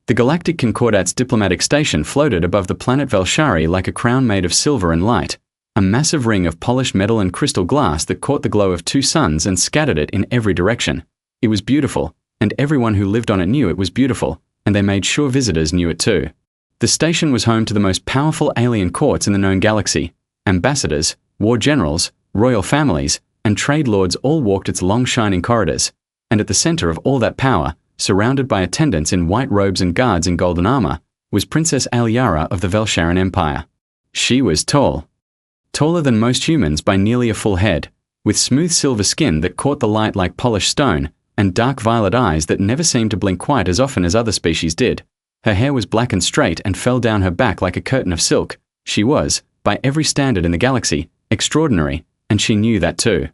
The Galactic Concordat's diplomatic station floated above the planet Velshari like a crown made of silver and light, a massive ring of polished metal and crystal glass that caught the glow of two suns and scattered it in every direction. It was beautiful, and everyone who lived on it knew it was beautiful, and they made sure visitors knew it too. The station was home to the most powerful alien courts in the known galaxy. Ambassadors, war generals, royal families, and trade lords all walked its long shining corridors, and at the center of all that power, surrounded by attendants in white robes and guards in golden armor, was Princess Aliara of the Velsharan Empire. She was tall. Taller than most humans by nearly a full head, with smooth silver skin that caught the light like polished stone, and dark violet eyes that never seemed to blink quite as often as other species did. Her hair was black and straight and fell down her back like a curtain of silk. She was, by every standard in the galaxy, extraordinary, and she knew that too.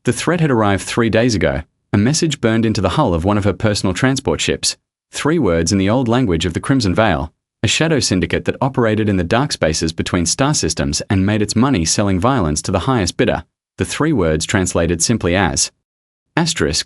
The threat had arrived 3 days ago. A message burned into the hull of one of her personal transport ships. 3 words in the old language of the Crimson Veil, a shadow syndicate that operated in the dark spaces between star systems and made its money selling violence to the highest bidder. The 3 words translated simply as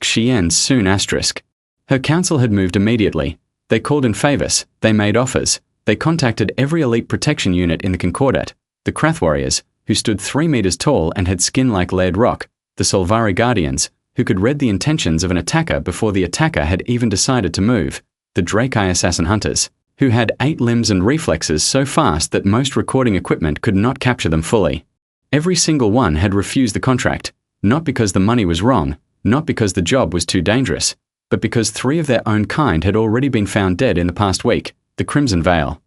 she ends soon. Her council had moved immediately. They called in favors, they made offers, they contacted every elite protection unit in the Concordat, the Krath warriors, who stood 3 meters tall and had skin like layered rock, the Solvari guardians, who could read the intentions of an attacker before the attacker had even decided to move, the Draki assassin hunters, who had 8 limbs and reflexes so fast that most recording equipment could not capture them fully. Every single one had refused the contract, not because the money was wrong, not because the job was too dangerous, but because 3 of their own kind had already been found dead in the past week. The Crimson Veil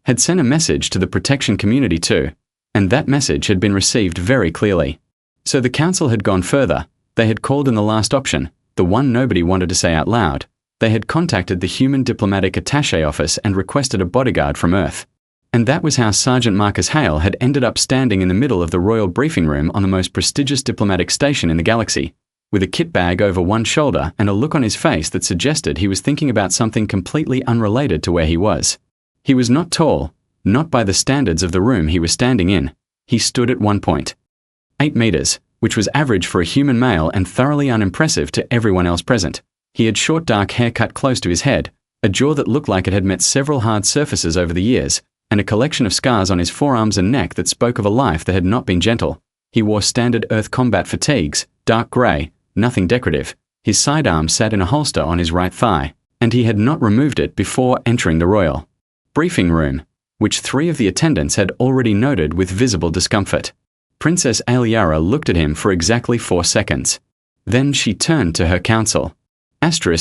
had sent a message to the protection community too, and that message had been received very clearly. So the council had gone further. They had called in the last option, the one nobody wanted to say out loud. They had contacted the Human Diplomatic Attaché Office and requested a bodyguard from Earth. And that was how Sergeant Marcus Hale had ended up standing in the middle of the royal briefing room on the most prestigious diplomatic station in the galaxy, with a kit bag over one shoulder and a look on his face that suggested he was thinking about something completely unrelated to where he was. He was not tall, not by the standards of the room he was standing in. He stood at 1.8 meters, which was average for a human male and thoroughly unimpressive to everyone else present. He had short dark hair cut close to his head, a jaw that looked like it had met several hard surfaces over the years, and a collection of scars on his forearms and neck that spoke of a life that had not been gentle. He wore standard Earth combat fatigues, dark grey, nothing decorative. His sidearm sat in a holster on his right thigh, and he had not removed it before entering the royal briefing room, which 3 of the attendants had already noted with visible discomfort. Princess Aliara looked at him for exactly 4 seconds. Then she turned to her council.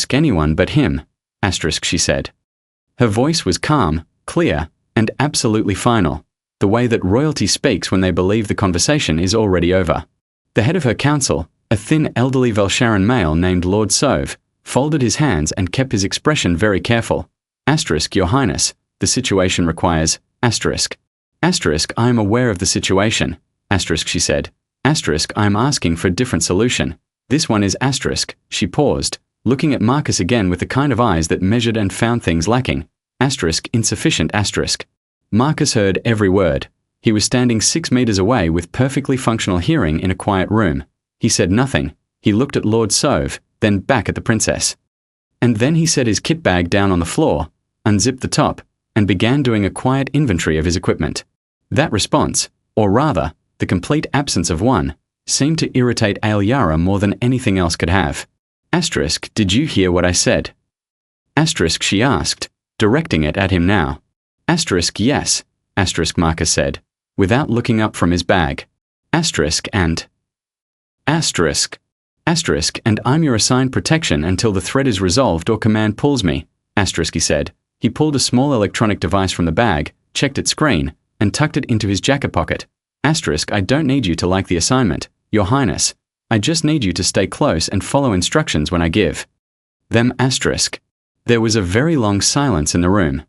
Anyone but him, she said. Her voice was calm, clear, and absolutely final, the way that royalty speaks when they believe the conversation is already over. The head of her council, a thin elderly Velsharan male named Lord Sove, folded his hands and kept his expression very careful. Your Highness, the situation requires, I am aware of the situation, she said. I am asking for a different solution. This one is She paused, looking at Marcus again with the kind of eyes that measured and found things lacking. Insufficient. Marcus heard every word. He was standing 6 meters away with perfectly functional hearing in a quiet room. He said nothing. He looked at Lord Sove, then back at the princess. And then he set his kit bag down on the floor, unzipped the top, and began doing a quiet inventory of his equipment. That response, or rather, the complete absence of one, seemed to irritate Aliara more than anything else could have. Did you hear what I said? She asked, directing it at him now. Yes, Marcus said, without looking up from his bag. And I'm your assigned protection until the threat is resolved or command pulls me, he said. He pulled a small electronic device from the bag, checked its screen, and tucked it into his jacket pocket. I don't need you to like the assignment, Your Highness. I just need you to stay close and follow instructions when I give them. There was a very long silence in the room.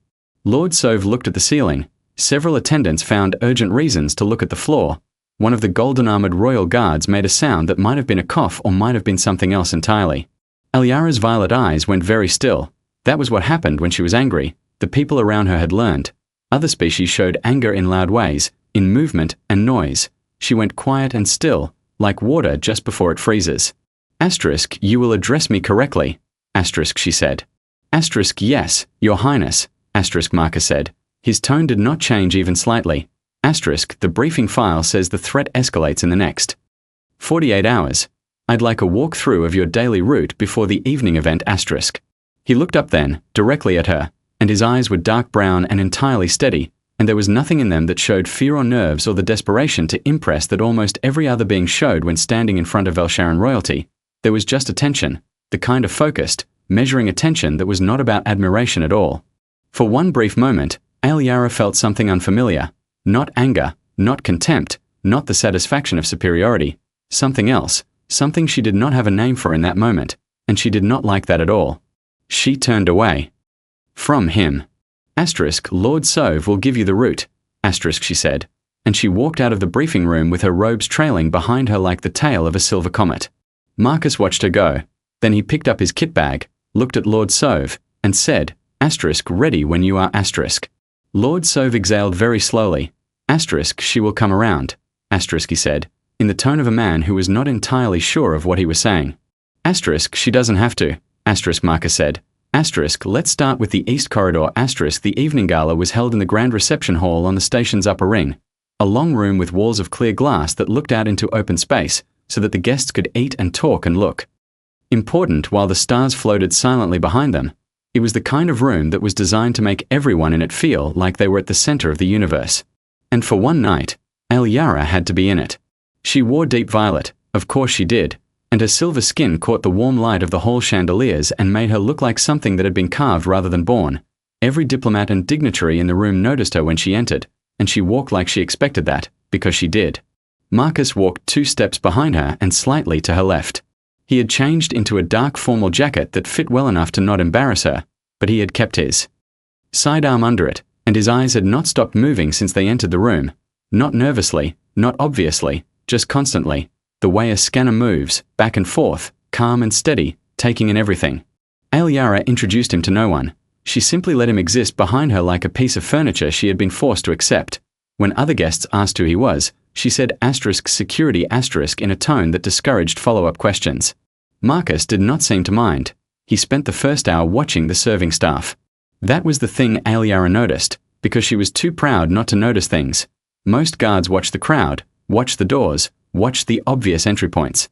Lord Sove looked at the ceiling. Several attendants found urgent reasons to look at the floor. One of the golden-armored royal guards made a sound that might have been a cough or might have been something else entirely. Aliara's violet eyes went very still. That was what happened when she was angry. The people around her had learned. Other species showed anger in loud ways, in movement and noise. She went quiet and still, like water just before it freezes. You will address me correctly, she said. Yes, Your Highness, Marcus said. His tone did not change even slightly. The briefing file says the threat escalates in the next 48 hours. I'd like a walkthrough of your daily route before the evening event. He looked up then, directly at her, and his eyes were dark brown and entirely steady, and there was nothing in them that showed fear or nerves or the desperation to impress that almost every other being showed when standing in front of Velsharan royalty. There was just attention, the kind of focused, measuring attention that was not about admiration at all. For one brief moment, Alyara felt something unfamiliar. Not anger, not contempt, not the satisfaction of superiority. Something else, something she did not have a name for in that moment, and she did not like that at all. She turned away from him. Lord Sove will give you the route, she said, and she walked out of the briefing room with her robes trailing behind her like the tail of a silver comet. Marcus watched her go. Then he picked up his kit bag, looked at Lord Sove, and said, ready when you are. Lord Sove exhaled very slowly. She will come around, he said, in the tone of a man who was not entirely sure of what he was saying. She doesn't have to, Marcus said. Let's start with the East Corridor. The evening gala was held in the grand reception hall on the station's upper ring, a long room with walls of clear glass that looked out into open space so that the guests could eat and talk and look important while the stars floated silently behind them. It was the kind of room that was designed to make everyone in it feel like they were at the center of the universe. And for one night, Alyara had to be in it. She wore deep violet, of course she did, and her silver skin caught the warm light of the hall chandeliers and made her look like something that had been carved rather than born. Every diplomat and dignitary in the room noticed her when she entered, and she walked like she expected that, because she did. Marcus walked 2 steps behind her and slightly to her left. He had changed into a dark formal jacket that fit well enough to not embarrass her, but he had kept his sidearm under it, and his eyes had not stopped moving since they entered the room. Not nervously, not obviously, just constantly, the way a scanner moves, back and forth, calm and steady, taking in everything. Alyara introduced him to no one. She simply let him exist behind her like a piece of furniture she had been forced to accept. When other guests asked who he was, she said security in a tone that discouraged follow-up questions. Marcus did not seem to mind. He spent the first hour watching the serving staff. That was the thing Alyara noticed, because she was too proud not to notice things. Most guards watched the crowd, watched the doors, watched the obvious entry points.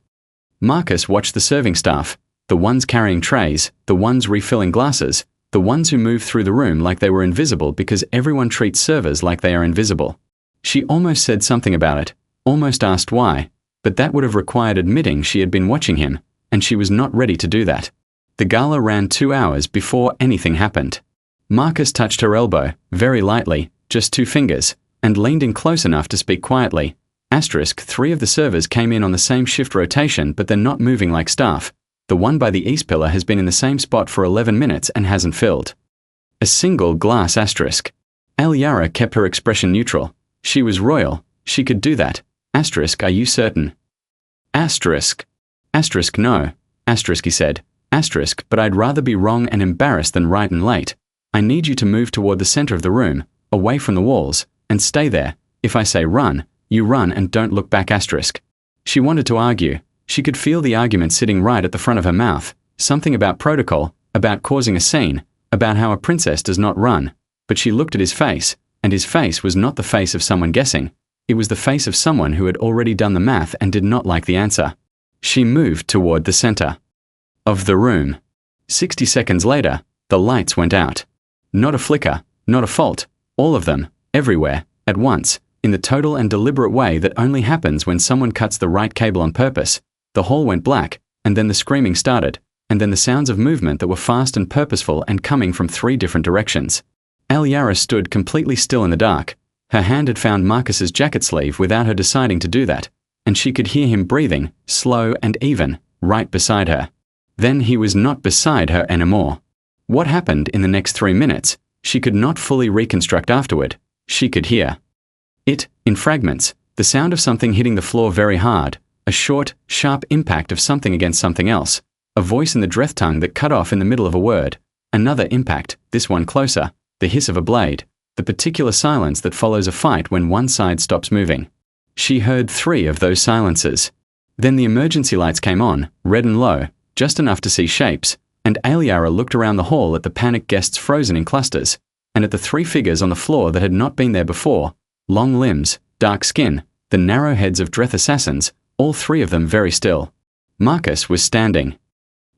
Marcus watched the serving staff, the ones carrying trays, the ones refilling glasses, the ones who moved through the room like they were invisible because everyone treats servers like they are invisible. She almost said something about it, almost asked why, but that would have required admitting she had been watching him, and she was not ready to do that. The gala ran 2 hours before anything happened. Marcus touched her elbow, very lightly, just 2 fingers, and leaned in close enough to speak quietly. 3 of the servers came in on the same shift rotation, but they're not moving like staff. The one by the east pillar has been in the same spot for 11 minutes and hasn't filled a single glass. Alyara kept her expression neutral. She was royal. She could do that. Are you certain? No. He said. But I'd rather be wrong and embarrassed than right and late. I need you to move toward the center of the room, away from the walls, and stay there. If I say run, you run and don't look back. She wanted to argue. She could feel the argument sitting right at the front of her mouth, something about protocol, about causing a scene, about how a princess does not run. But she looked at his face, and his face was not the face of someone guessing. It was the face of someone who had already done the math and did not like the answer. She moved toward the center of the room. 60 seconds later, the lights went out. Not a flicker, not a fault, all of them, everywhere, at once, in the total and deliberate way that only happens when someone cuts the right cable on purpose. The hall went black, and then the screaming started, and then the sounds of movement that were fast and purposeful and coming from 3 different directions. Alyara stood completely still in the dark. Her hand had found Marcus's jacket sleeve without her deciding to do that, and she could hear him breathing, slow and even, right beside her. Then he was not beside her anymore. What happened in the next 3 minutes, she could not fully reconstruct afterward. She could hear it, in fragments, the sound of something hitting the floor very hard, a short, sharp impact of something against something else, a voice in the Dreth tongue that cut off in the middle of a word, another impact, this one closer, the hiss of a blade, the particular silence that follows a fight when one side stops moving. She heard 3 of those silences. Then the emergency lights came on, red and low, just enough to see shapes, And Aliara looked around the hall at the panicked guests frozen in clusters, and at the three figures on the floor that had not been there before, long limbs, dark skin, the narrow heads of Dreth assassins, all three of them very still. Marcus was standing.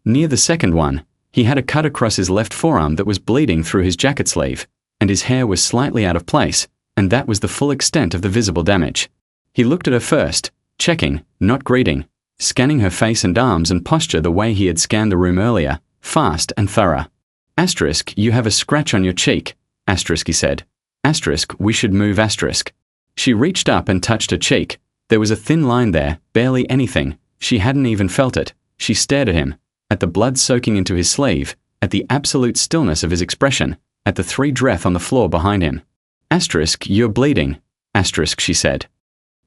Near the second one, he had a cut across his left forearm that was bleeding through his jacket sleeve, and his hair was slightly out of place, and that was the full extent of the visible damage. He looked at her first, checking, not greeting, scanning her face and arms and posture the way he had scanned the room earlier, fast and thorough. Asterisk, you have a scratch on your cheek, asterisk, he said. Asterisk, we should move asterisk. She reached up and touched her cheek. There was a thin line there, barely anything. She hadn't even felt it. She stared at him, at the blood soaking into his sleeve, at the absolute stillness of his expression, at the three Dreth on the floor behind him. Asterisk, you're bleeding, asterisk, she said.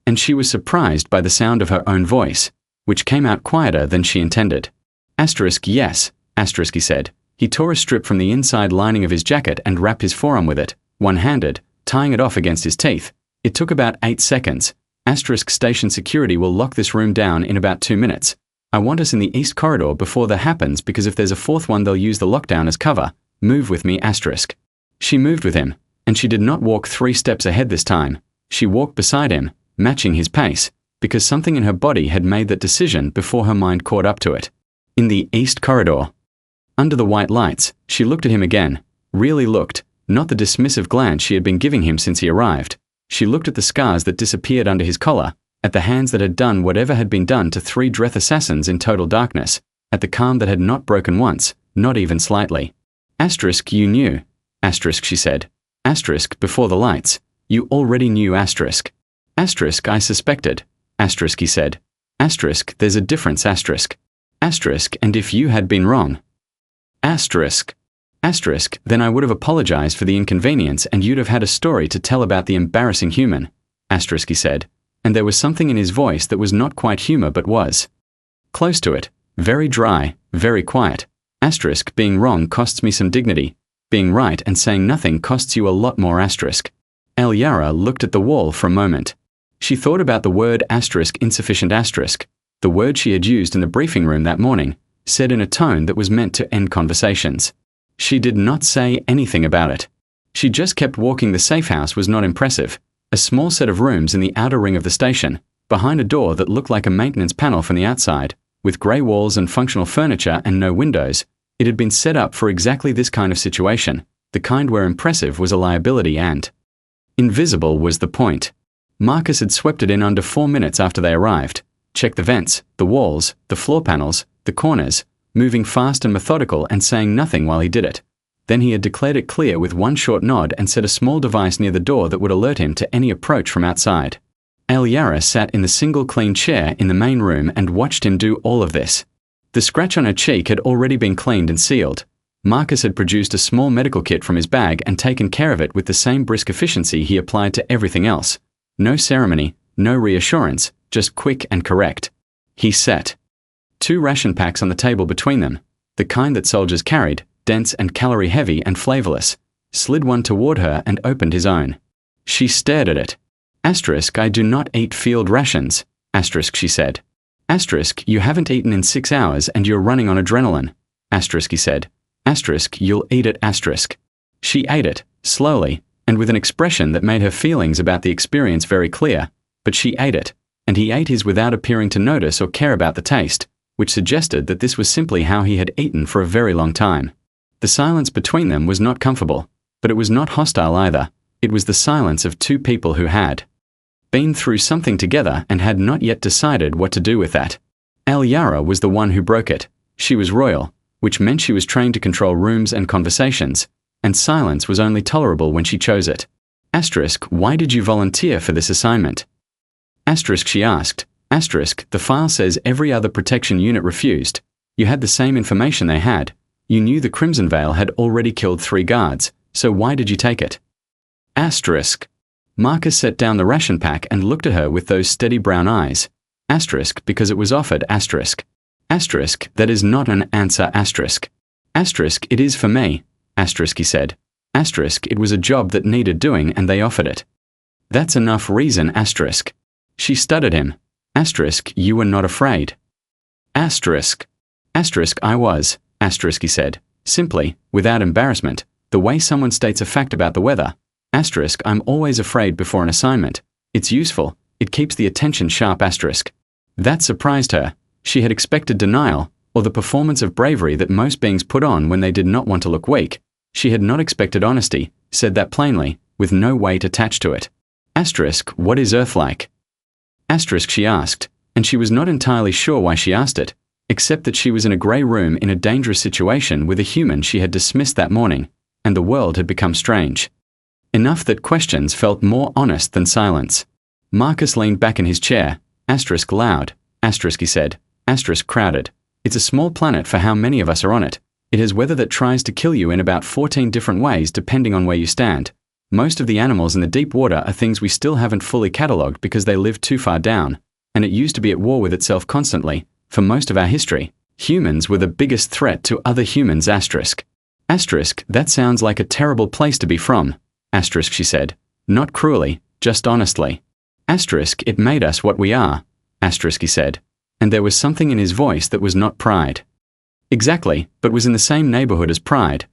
And she was surprised by the sound of her own voice, which came out quieter than she intended. Asterisk, yes, asterisk, he said. He tore a strip from the inside lining of his jacket and wrapped his forearm with it, one-handed, tying it off against his teeth. It took about 8 seconds. Asterisk, station security will lock this room down in about 2 minutes. I want us in the east corridor before that happens, because if there's a fourth one they'll use the lockdown as cover. Move with me, asterisk. She moved with him, and she did not walk 3 steps ahead this time. She walked beside him, matching his pace, because something in her body had made that decision before her mind caught up to it. In the east corridor. Under the white lights, she looked at him again, really looked, not the dismissive glance she had been giving him since he arrived. She looked at the scars that disappeared under his collar, at the hands that had done whatever had been done to 3 Dreth assassins in total darkness, at the calm that had not broken once, not even slightly. Asterisk, you knew. Asterisk, she said. Asterisk, before the lights. You already knew, asterisk. Asterisk, I suspected. Asterisk, he said. Asterisk, there's a difference, asterisk. Asterisk, and if you had been wrong. Asterisk. Asterisk, then I would have apologized for the inconvenience and you'd have had a story to tell about the embarrassing human. Asterisk, he said. And there was something in his voice that was not quite humor but was close to it, very dry, very quiet. Asterisk, being wrong costs me some dignity. Being right and saying nothing costs you a lot more, asterisk. Aliara looked at the wall for a moment. She thought about the word asterisk, insufficient asterisk, the word she had used in the briefing room that morning, said in a tone that was meant to end conversations. She did not say anything about it. She just kept walking. The safe house was not impressive. A small set of rooms in the outer ring of the station, behind a door that looked like a maintenance panel from the outside, with grey walls and functional furniture and no windows. It had been set up for exactly this kind of situation, the kind where impressive was a liability and invisible was the point. Marcus had swept it in under 4 minutes after they arrived, checked the vents, the walls, the floor panels, the corners, moving fast and methodical and saying nothing while he did it. Then he had declared it clear with one short nod and set a small device near the door that would alert him to any approach from outside. Aliara sat in the single clean chair in the main room and watched him do all of this. The scratch on her cheek had already been cleaned and sealed. Marcus had produced a small medical kit from his bag and taken care of it with the same brisk efficiency he applied to everything else. No ceremony, no reassurance, just quick and correct. He set 2 ration packs on the table between them, the kind that soldiers carried, dense and calorie-heavy and flavorless, slid one toward her and opened his own. She stared at it. Asterisk, I do not eat field rations, asterisk, she said. Asterisk, you haven't eaten in 6 hours and you're running on adrenaline, asterisk, he said. Asterisk, you'll eat it, asterisk. She ate it, slowly, and with an expression that made her feelings about the experience very clear, but she ate it, and he ate his without appearing to notice or care about the taste, which suggested that this was simply how he had eaten for a very long time. The silence between them was not comfortable, but it was not hostile either. It was the silence of 2 people who had been through something together and had not yet decided what to do with that. Aliara was the one who broke it. She was royal, which meant she was trained to control rooms and conversations, and silence was only tolerable when she chose it. Asterisk, why did you volunteer for this assignment? Asterisk, she asked. Asterisk, the file says every other protection unit refused. You had the same information they had. You knew the Crimson Veil had already killed 3 guards, so why did you take it? Asterisk. Marcus set down the ration pack and looked at her with those steady brown eyes. Asterisk, because it was offered, asterisk. Asterisk, that is not an answer, asterisk. Asterisk, it is for me, asterisk, he said. Asterisk, it was a job that needed doing and they offered it. That's enough reason, asterisk. She stuttered him. Asterisk, you were not afraid. Asterisk. Asterisk, I was. he said, simply, without embarrassment, the way someone states a fact about the weather. I'm always afraid before an assignment. It's useful, it keeps the attention sharp. That surprised her. She had expected denial, or the performance of bravery that most beings put on when they did not want to look weak. She had not expected honesty, said that plainly, with no weight attached to it. What is Earth like? She asked, and she was not entirely sure why she asked it, except that she was in a grey room in a dangerous situation with a human she had dismissed that morning, and the world had become strange. Enough that questions felt more honest than silence. Marcus leaned back in his chair. Loud. He said. Crowded. It's a small planet for how many of us are on it. It has weather that tries to kill you in about 14 different ways depending on where you stand. Most of the animals in the deep water are things we still haven't fully catalogued because they live too far down, and it used to be at war with itself constantly. For most of our history, humans were the biggest threat to other humans. That sounds like a terrible place to be from. She said. Not cruelly, just honestly. It made us what we are. He said. And there was something in his voice that was not pride. Exactly, but was in the same neighborhood as pride.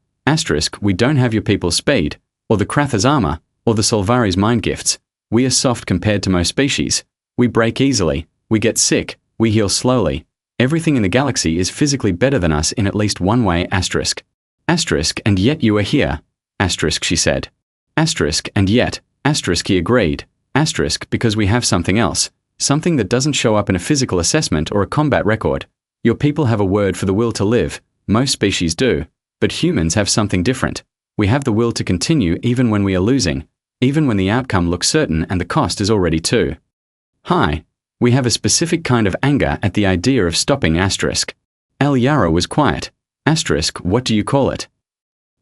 We don't have your people's speed, or the Kratha's armor, or the Solvari's mind gifts. We are soft compared to most species. We break easily, we get sick, we heal slowly. Everything in the galaxy is physically better than us in at least one way. And yet you are here. She said. And yet. He agreed. Because we have something else. Something that doesn't show up in a physical assessment or a combat record. Your people have a word for the will to live. Most species do. But humans have something different. We have the will to continue even when we are losing, even when the outcome looks certain and the cost is already too high. We have a specific kind of anger at the idea of stopping. El Yara was quiet. What do you call it?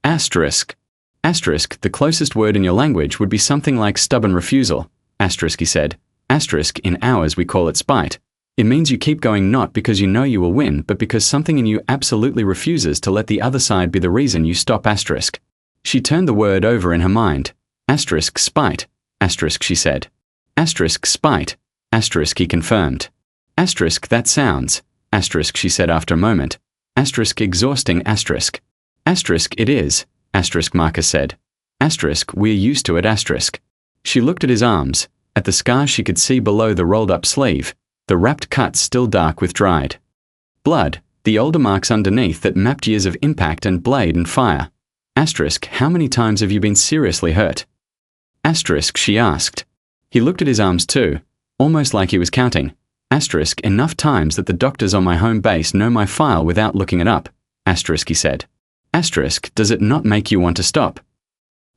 The closest word in your language would be something like stubborn refusal. He said. In ours we call it spite. It means you keep going not because you know you will win, but because something in you absolutely refuses to let the other side be the reason you stop. She turned the word over in her mind. Spite. She said. Spite. He confirmed. That sounds. She said after a moment. Exhausting. It is. Marcus said. We're used to it. She looked at his arms, at the scars she could see below the rolled-up sleeve, the wrapped cuts still dark with dried blood, the older marks underneath that mapped years of impact and blade and fire. How many times have you been seriously hurt? She asked. He looked at his arms too, almost like he was counting. Enough times that the doctors on my home base know my file without looking it up. He said. Does it not make you want to stop?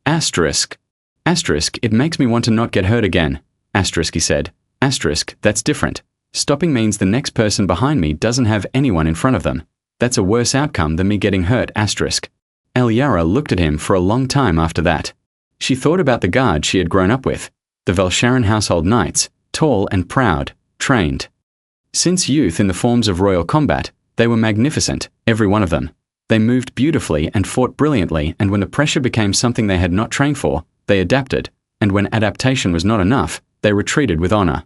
It makes me want to not get hurt again. He said. That's different. Stopping means the next person behind me doesn't have anyone in front of them. That's a worse outcome than me getting hurt. El Yara looked at him for a long time after that. She thought about the guards she had grown up with, the Velsharan household knights, tall and proud, trained. Since youth in the forms of royal combat, they were magnificent, every one of them. They moved beautifully and fought brilliantly, and when the pressure became something they had not trained for, they adapted, and when adaptation was not enough, they retreated with honor.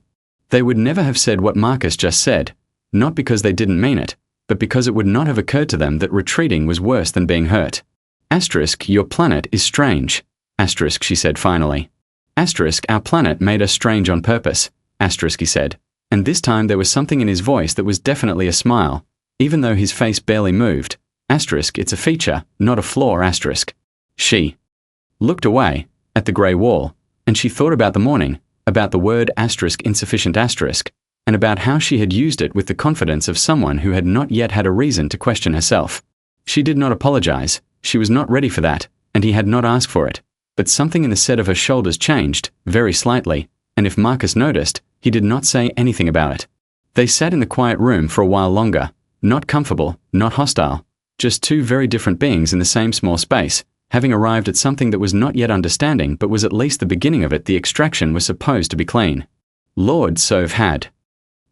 They would never have said what Marcus just said, not because they didn't mean it, but because it would not have occurred to them that retreating was worse than being hurt. Your planet is strange. She said finally. Our planet made us strange on purpose. He said. And this time there was something in his voice that was definitely a smile, even though his face barely moved. It's a feature, not a flaw. She looked away, at the grey wall, and she thought about the morning, about the word insufficient and about how she had used it with the confidence of someone who had not yet had a reason to question herself. She did not apologize. She was not ready for that, and he had not asked for it. But something in the set of her shoulders changed, very slightly, and if Marcus noticed, he did not say anything about it. They sat in the quiet room for a while longer, not comfortable, not hostile, just two very different beings in the same small space, having arrived at something that was not yet understanding but was at least the beginning of it. The extraction was supposed to be clean. Lord Sov had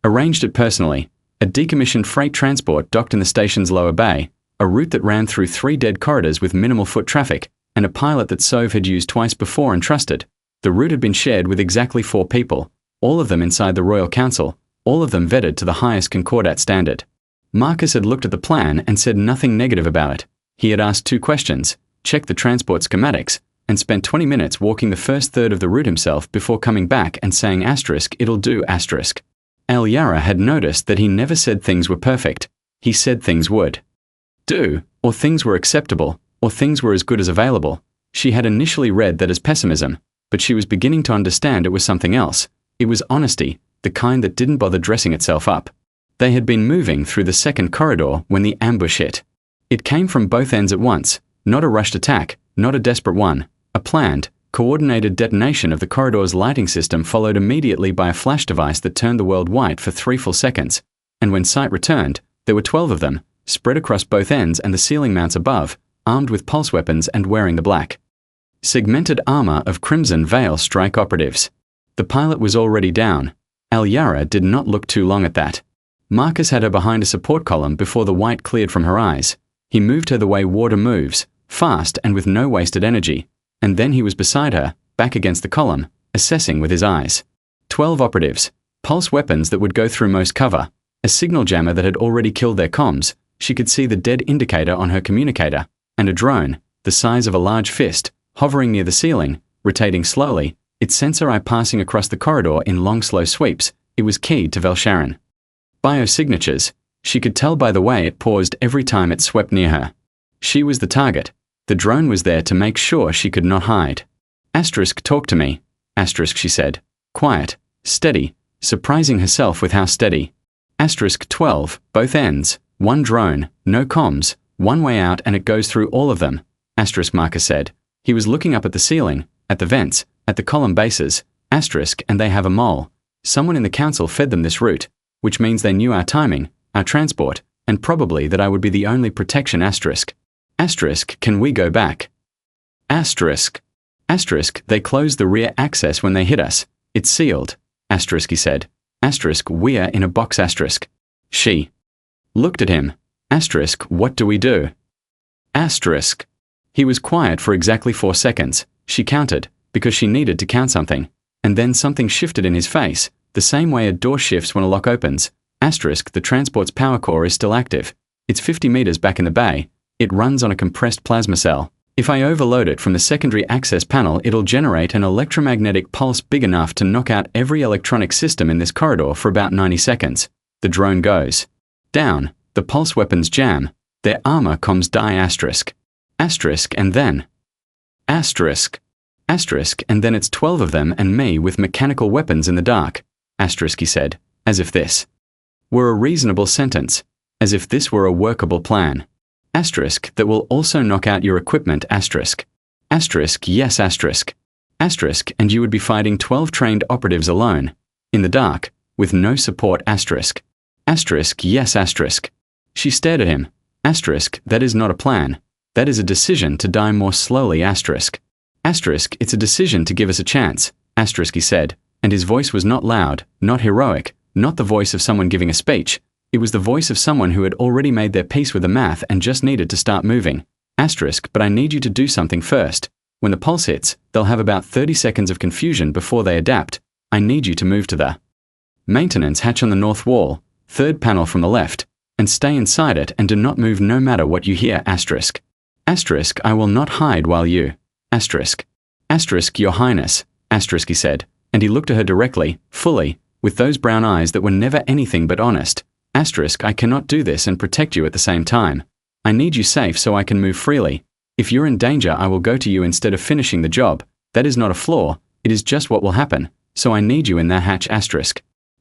arranged it personally, a decommissioned freight transport docked in the station's lower bay, a route that ran through 3 dead corridors with minimal foot traffic, and a pilot that Sov had used twice before and trusted. The route had been shared with exactly 4 people, all of them inside the Royal Council, all of them vetted to the highest Concordat standard. Marcus had looked at the plan and said nothing negative about it. He had asked 2 questions, checked the transport schematics, and spent 20 minutes walking the first third of the route himself before coming back and saying it'll do . El Yara had noticed that he never said things were perfect. He said things would do, or things were acceptable, or things were as good as available. She had initially read that as pessimism, but she was beginning to understand it was something else. It was honesty, the kind that didn't bother dressing itself up. They had been moving through the second corridor when the ambush hit. It came from both ends at once, not a rushed attack, not a desperate one. A planned, coordinated detonation of the corridor's lighting system followed immediately by a flash device that turned the world white for 3 full seconds. And when sight returned, there were 12 of them, spread across both ends and the ceiling mounts above, armed with pulse weapons and wearing the black segmented armor of Crimson Veil strike operatives. The pilot was already down. El Yara did not look too long at that. Marcus had her behind a support column before the white cleared from her eyes. He moved her the way water moves, fast and with no wasted energy. And then he was beside her, back against the column, assessing with his eyes. 12 operatives, pulse weapons that would go through most cover, a signal jammer that had already killed their comms. She could see the dead indicator on her communicator, and a drone, the size of a large fist, hovering near the ceiling, rotating slowly, its sensor eye passing across the corridor in long slow sweeps. It was keyed to Velsharan. Biosignatures. She could tell by the way it paused every time it swept near her. She was the target. The drone was there to make sure she could not hide. Talk to me. She said. Quiet, steady, surprising herself with how steady. 12, both ends, 1 drone, no comms, 1 way out and it goes through all of them. Marcus said. He was looking up at the ceiling, at the vents, at the column bases. And they have a mole. Someone in the council fed them this route, which means they knew our timing, our transport, and probably that I would be the only protection. Can we go back? They closed the rear access when they hit us. It's sealed. He said. We're in a box. She looked at him. What do we do? He was quiet for exactly 4 seconds. She counted, because she needed to count something. And then something shifted in his face, the same way a door shifts when a lock opens. The transport's power core is still active. It's 50 meters back in the bay. It runs on a compressed plasma cell. If I overload it from the secondary access panel, it'll generate an electromagnetic pulse big enough to knock out every electronic system in this corridor for about 90 seconds. The drone goes down. The pulse weapons jam. Their armor comms die. And then and then it's 12 of them and me with mechanical weapons in the dark. He said, as if this were a reasonable sentence, as if this were a workable plan. That will also knock out your equipment. Yes. And you would be fighting 12 trained operatives alone, in the dark, with no support. Yes. She stared at him. That is not a plan. That is a decision to die more slowly. It's a decision to give us a chance. He said, and his voice was not loud, not heroic, not the voice of someone giving a speech. It was the voice of someone who had already made their peace with the math and just needed to start moving. But I need you to do something first. When the pulse hits, they'll have about 30 seconds of confusion before they adapt. I need you to move to the maintenance hatch on the north wall, 3rd panel from the left, and stay inside it and do not move no matter what you hear. I will not hide while you. Your Highness, he said, and he looked at her directly, fully, with those brown eyes that were never anything but honest. I cannot do this and protect you at the same time. I need you safe so I can move freely. If you're in danger, I will go to you instead of finishing the job. That is not a flaw, it is just what will happen. So I need you in that hatch.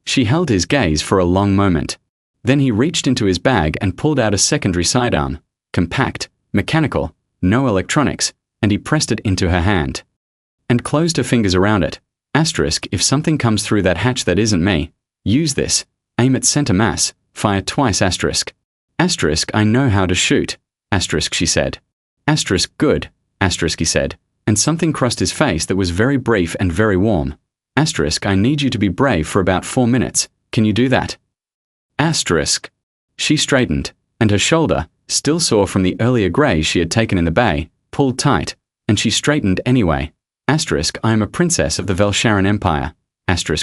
She held his gaze for a long moment. Then he reached into his bag and pulled out a secondary sidearm. Compact, mechanical, no electronics, and he pressed it into her hand. And closed her fingers around it. If something comes through that hatch that isn't me, use this. Aim at center mass. Fire twice. I know how to shoot. She said. Good. He said, and something crossed his face that was very brief and very warm. I need you to be brave for about 4 minutes. Can you do that? She straightened, and her shoulder, still sore from the earlier graze she had taken in the bay, pulled tight, and she straightened anyway. I am a princess of the Velsharan Empire.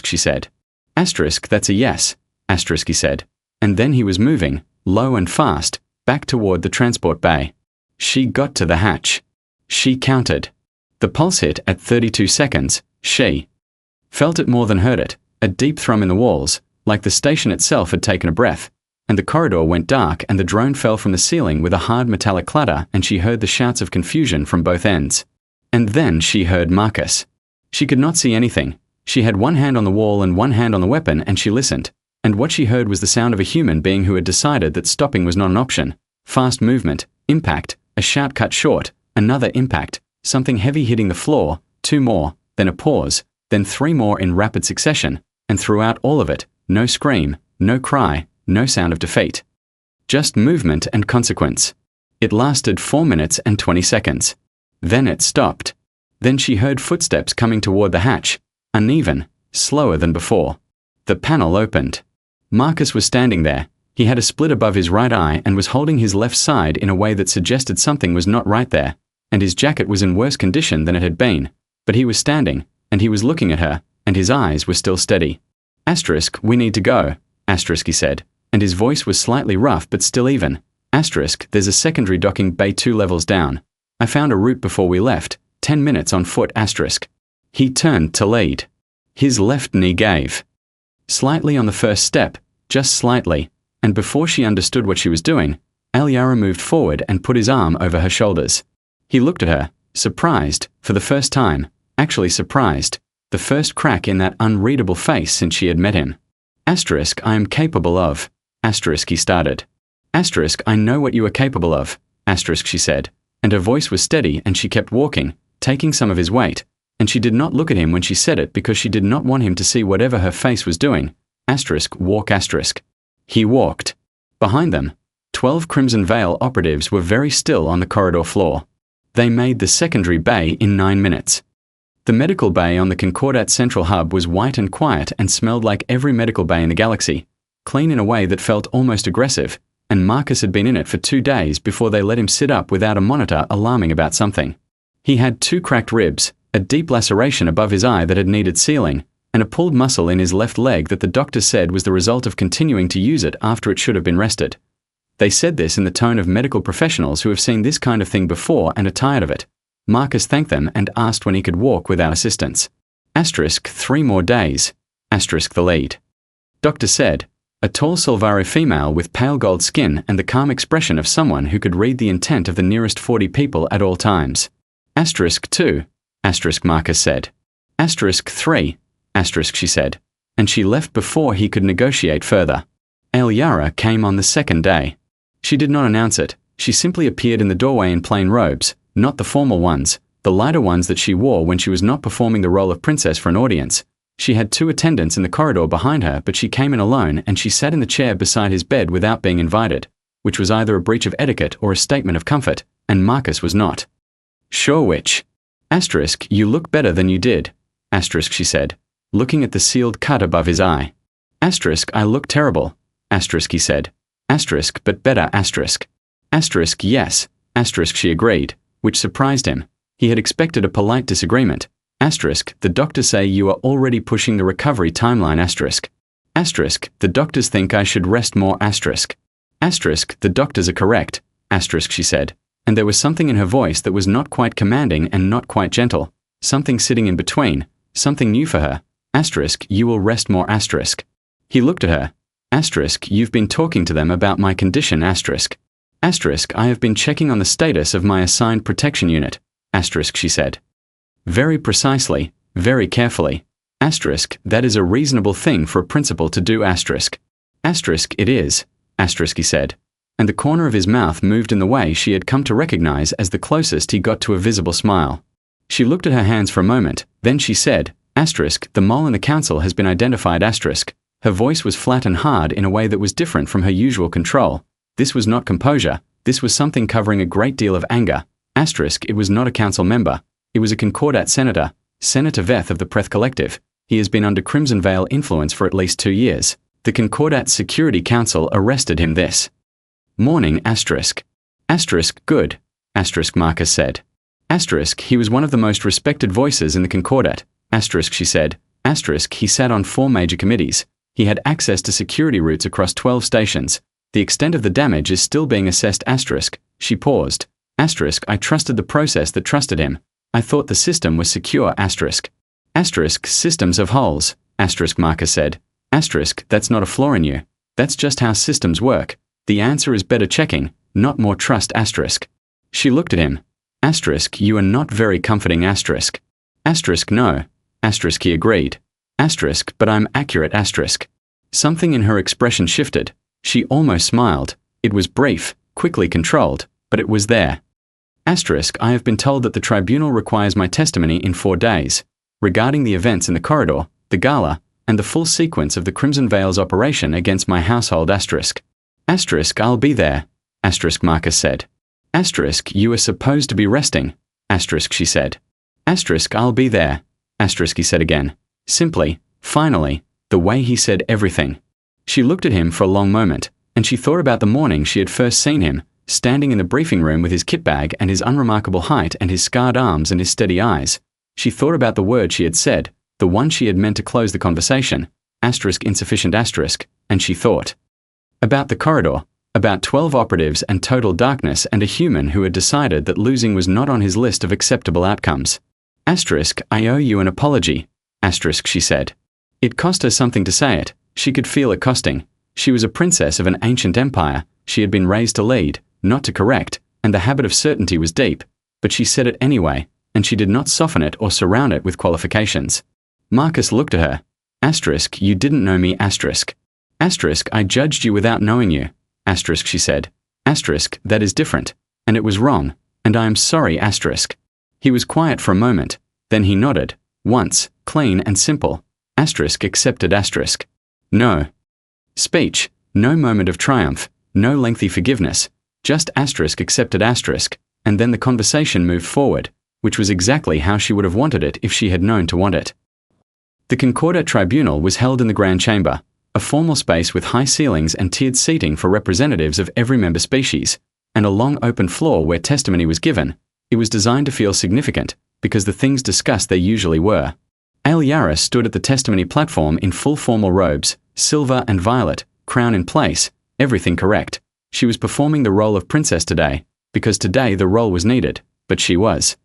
She said. That's a yes. He said, and then he was moving, low and fast, back toward the transport bay. She got to the hatch. She counted. The pulse hit at 32 seconds. She felt it more than heard it, a deep thrum in the walls, like the station itself had taken a breath, and the corridor went dark and the drone fell from the ceiling with a hard metallic clatter, and she heard the shouts of confusion from both ends. And then she heard Marcus. She could not see anything. She had one hand on the wall and one hand on the weapon, and she listened. And what she heard was the sound of a human being who had decided that stopping was not an option. Fast movement, impact, a shout cut short, another impact, something heavy hitting the floor, two more, then a pause, then three more in rapid succession, and throughout all of it, no scream, no cry, no sound of defeat. Just movement and consequence. It lasted 4 minutes and 20 seconds. Then it stopped. Then she heard footsteps coming toward the hatch, uneven, slower than before. The panel opened. Marcus was standing there. He had a split above his right eye and was holding his left side in a way that suggested something was not right there, and his jacket was in worse condition than it had been. But he was standing, and he was looking at her, and his eyes were still steady. Asterisk, we need to go, asterisk, he said, and his voice was slightly rough but still even. Asterisk, there's a secondary docking bay 2 levels down. I found a route before we left, 10 minutes on foot, asterisk. He turned to lead. His left knee gave. Slightly on the first step, just slightly, and before she understood what she was doing, Alyara moved forward and put his arm over her shoulders. He looked at her, surprised, for the first time, actually surprised, the first crack in that unreadable face since she had met him. Asterisk, I am capable of. Asterisk, he started. Asterisk, I know what you are capable of. Asterisk, she said, and her voice was steady and she kept walking, taking some of his weight, and she did not look at him when she said it because she did not want him to see whatever her face was doing. Asterisk, walk, asterisk. He walked. Behind them, 12 Crimson Veil operatives were very still on the corridor floor. They made the secondary bay in 9 minutes. The medical bay on the Concordat Central Hub was white and quiet and smelled like every medical bay in the galaxy, clean in a way that felt almost aggressive, and Marcus had been in it for 2 days before they let him sit up without a monitor alarming about something. He had 2 cracked ribs, a deep laceration above his eye that had needed sealing, and a pulled muscle in his left leg that the doctor said was the result of continuing to use it after it should have been rested. They said this in the tone of medical professionals who have seen this kind of thing before and are tired of it. Marcus thanked them and asked when he could walk without assistance. Asterisk, 3 more days. Asterisk, the lead. Doctor said, a tall Silvari female with pale gold skin and the calm expression of someone who could read the intent of the nearest 40 people at all times. Asterisk 2. Asterisk, Marcus said. Asterisk 3. Asterisk, she said, and she left before he could negotiate further. Alyara came on the second day. She did not announce it. She simply appeared in the doorway in plain robes, not the formal ones, the lighter ones that she wore when she was not performing the role of princess for an audience. She had 2 attendants in the corridor behind her, but she came in alone and she sat in the chair beside his bed without being invited, which was either a breach of etiquette or a statement of comfort, and Marcus was not. Sure which. Asterisk, you look better than you did. Asterisk, she said, looking at the sealed cut above his eye. Asterisk, I look terrible. Asterisk, he said. Asterisk, but better, asterisk. Asterisk, yes. Asterisk, she agreed, which surprised him. He had expected a polite disagreement. Asterisk, the doctors say you are already pushing the recovery timeline, asterisk. Asterisk, the doctors think I should rest more, asterisk. Asterisk, the doctors are correct, asterisk, she said, and there was something in her voice that was not quite commanding and not quite gentle, something sitting in between, something new for her. Asterisk, you will rest more, asterisk. He looked at her. Asterisk, you've been talking to them about my condition, asterisk. Asterisk, I have been checking on the status of my assigned protection unit, asterisk, she said. Very precisely, very carefully. Asterisk, that is a reasonable thing for a principal to do, asterisk. Asterisk, it is, asterisk, he said, and the corner of his mouth moved in the way she had come to recognize as the closest he got to a visible smile. She looked at her hands for a moment, then she said, asterisk, the mole in the council has been identified, asterisk. Her voice was flat and hard in a way that was different from her usual control. This was not composure, this was something covering a great deal of anger. Asterisk, it was not a council member. It was a Concordat senator, Senator Veth of the Preth Collective. He has been under Crimson Veil influence for at least 2 years. The Concordat Security Council arrested him this morning, asterisk. Asterisk, good, asterisk, Marcus said. Asterisk, he was one of the most respected voices in the Concordat, asterisk, she said. Asterisk, he sat on 4 major committees. He had access to security routes across 12 stations. The extent of the damage is still being assessed asterisk. She paused. Asterisk, I trusted the process that trusted him. I thought the system was secure asterisk. Asterisk, systems have holes, asterisk Marcus said. Asterisk, that's not a flaw in you. That's just how systems work. The answer is better checking, not more trust asterisk. She looked at him. Asterisk, you are not very comforting asterisk. Asterisk, no. Asterisk, he agreed. Asterisk, but I'm accurate asterisk. Something in her expression shifted. She almost smiled. It was brief, quickly controlled, but it was there. Asterisk, I have been told that the tribunal requires my testimony in 4 days, regarding the events in the corridor, the gala, and the full sequence of the Crimson Veil's operation against my household asterisk. Asterisk, I'll be there, asterisk Marcus said. Asterisk, you are supposed to be resting, asterisk she said. Asterisk, I'll be there, asterisk he said again. Simply, finally, the way he said everything. She looked at him for a long moment, and she thought about the morning she had first seen him, standing in the briefing room with his kit bag and his unremarkable height and his scarred arms and his steady eyes. She thought about the word she had said, the one she had meant to close the conversation, asterisk insufficient asterisk, and she thought about the corridor, about 12 operatives and total darkness and a human who had decided that losing was not on his list of acceptable outcomes. Asterisk, I owe you an apology, asterisk she said. It cost her something to say it. She could feel it costing. She was a princess of an ancient empire. She had been raised to lead, not to correct, and the habit of certainty was deep, but she said it anyway, and she did not soften it or surround it with qualifications. Marcus looked at her. Asterisk, you didn't know me asterisk. Asterisk, I judged you without knowing you. Asterisk she said. Asterisk, that is different, and it was wrong, and I am sorry asterisk. He was quiet for a moment, then he nodded, once, clean and simple. Asterisk accepted asterisk. No. Speech, no moment of triumph, no lengthy forgiveness, just asterisk accepted asterisk, and then the conversation moved forward, which was exactly how she would have wanted it if she had known to want it. The Concordat Tribunal was held in the Grand Chamber, a formal space with high ceilings and tiered seating for representatives of every member species, and a long open floor where testimony was given. It was designed to feel significant, because the things discussed there usually were. Aliara stood at the testimony platform in full formal robes, silver and violet, crown in place, everything correct. She was performing the role of princess today, because today the role was needed, but she was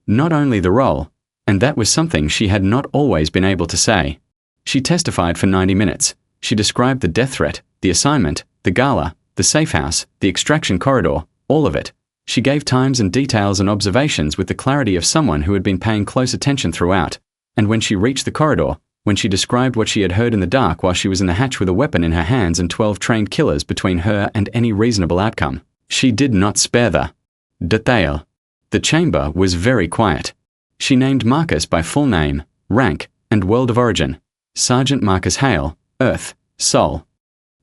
not only the role, and that was something she had not always been able to say. She testified for 90 minutes. She described the death threat, the assignment, the gala, the safe house, the extraction corridor, all of it. She gave times and details and observations with the clarity of someone who had been paying close attention throughout. And when she reached the corridor, when she described what she had heard in the dark while she was in the hatch with a weapon in her hands and 12 trained killers between her and any reasonable outcome, she did not spare the detail. The chamber was very quiet. She named Marcus by full name, rank, and world of origin. Sergeant Marcus Hale, Earth, Sol.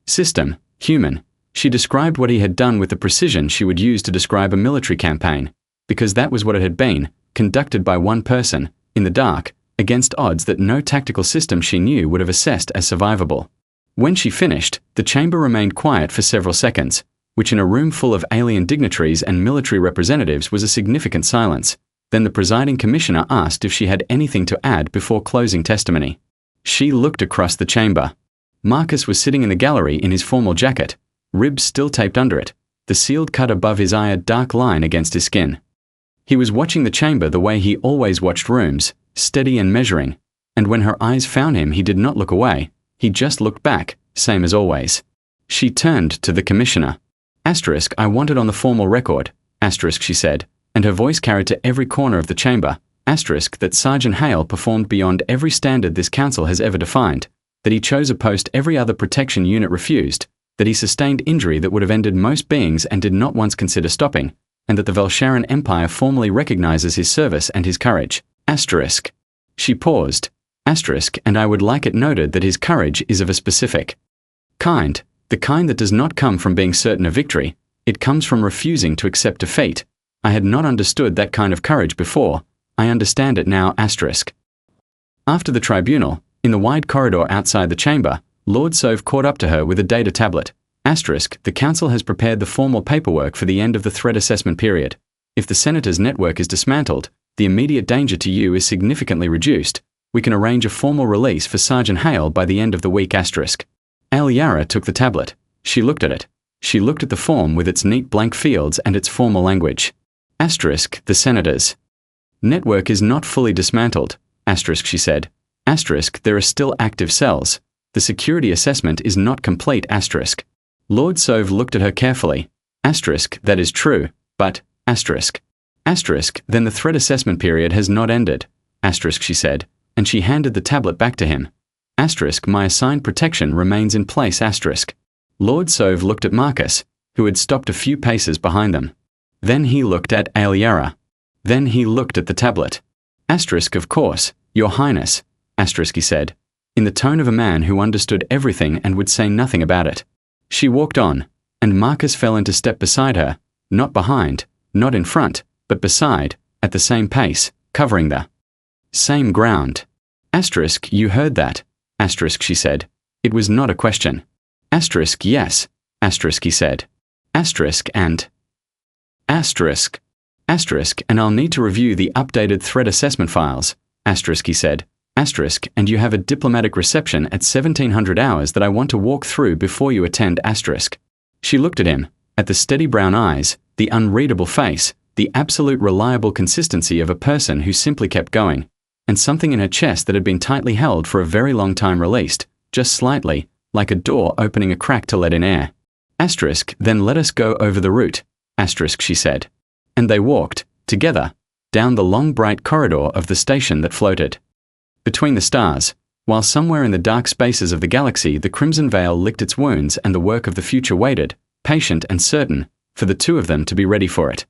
System, human. She described what he had done with the precision she would use to describe a military campaign, because that was what it had been, conducted by one person, in the dark, against odds that no tactical system she knew would have assessed as survivable. When she finished, the chamber remained quiet for several seconds, which in a room full of alien dignitaries and military representatives was a significant silence. Then the presiding commissioner asked if she had anything to add before closing testimony. She looked across the chamber. Marcus was sitting in the gallery in his formal jacket, ribs still taped under it, the sealed cut above his eye a dark line against his skin. He was watching the chamber the way he always watched rooms, steady and measuring, and when her eyes found him he did not look away, he just looked back, same as always. She turned to the commissioner. Asterisk, I want it on the formal record, asterisk she said, and her voice carried to every corner of the chamber, asterisk that Sergeant Hale performed beyond every standard this council has ever defined, that he chose a post every other protection unit refused, that he sustained injury that would have ended most beings and did not once consider stopping, and that the Velsharan Empire formally recognizes his service and his courage. Asterisk. She paused. Asterisk, and I would like it noted that his courage is of a specific kind, the kind that does not come from being certain of victory, it comes from refusing to accept defeat. I had not understood that kind of courage before. I understand it now. Asterisk. After the tribunal, in the wide corridor outside the chamber, Lord Sove caught up to her with a data tablet. Asterisk, the council has prepared the formal paperwork for the end of the threat assessment period. If the senator's network is dismantled, the immediate danger to you is significantly reduced. We can arrange a formal release for Sergeant Hale by the end of the week. Asterisk. Aliara took the tablet. She looked at it. She looked at the form with its neat blank fields and its formal language. Asterisk, the senators. Network is not fully dismantled. Asterisk, she said. Asterisk, there are still active cells. The security assessment is not complete. Asterisk. Lord Sove looked at her carefully. Asterisk, that is true, but, asterisk. Asterisk, then the threat assessment period has not ended. Asterisk, she said, and she handed the tablet back to him. Asterisk, my assigned protection remains in place. Asterisk. Lord Sove looked at Marcus, who had stopped a few paces behind them. Then he looked at Aliara. Then he looked at the tablet. Asterisk, of course, Your Highness, asterisk, he said, in the tone of a man who understood everything and would say nothing about it. She walked on, and Marcus fell into step beside her, not behind, not in front, but beside, at the same pace, covering the same ground. Asterisk, you heard that, asterisk, she said. It was not a question. Asterisk, yes, asterisk, he said. Asterisk and asterisk. Asterisk, and I'll need to review the updated threat assessment files, asterisk, he said. Asterisk, and you have a diplomatic reception at 1700 hours that I want to walk through before you attend. Asterisk. She looked at him, at the steady brown eyes, the unreadable face, the absolute reliable consistency of a person who simply kept going, and something in her chest that had been tightly held for a very long time released, just slightly, like a door opening a crack to let in air. Asterisk, then let us go over the route, asterisk, she said. And they walked, together, down the long bright corridor of the station that floated between the stars, while somewhere in the dark spaces of the galaxy the crimson veil licked its wounds and the work of the future waited, patient and certain, for the two of them to be ready for it.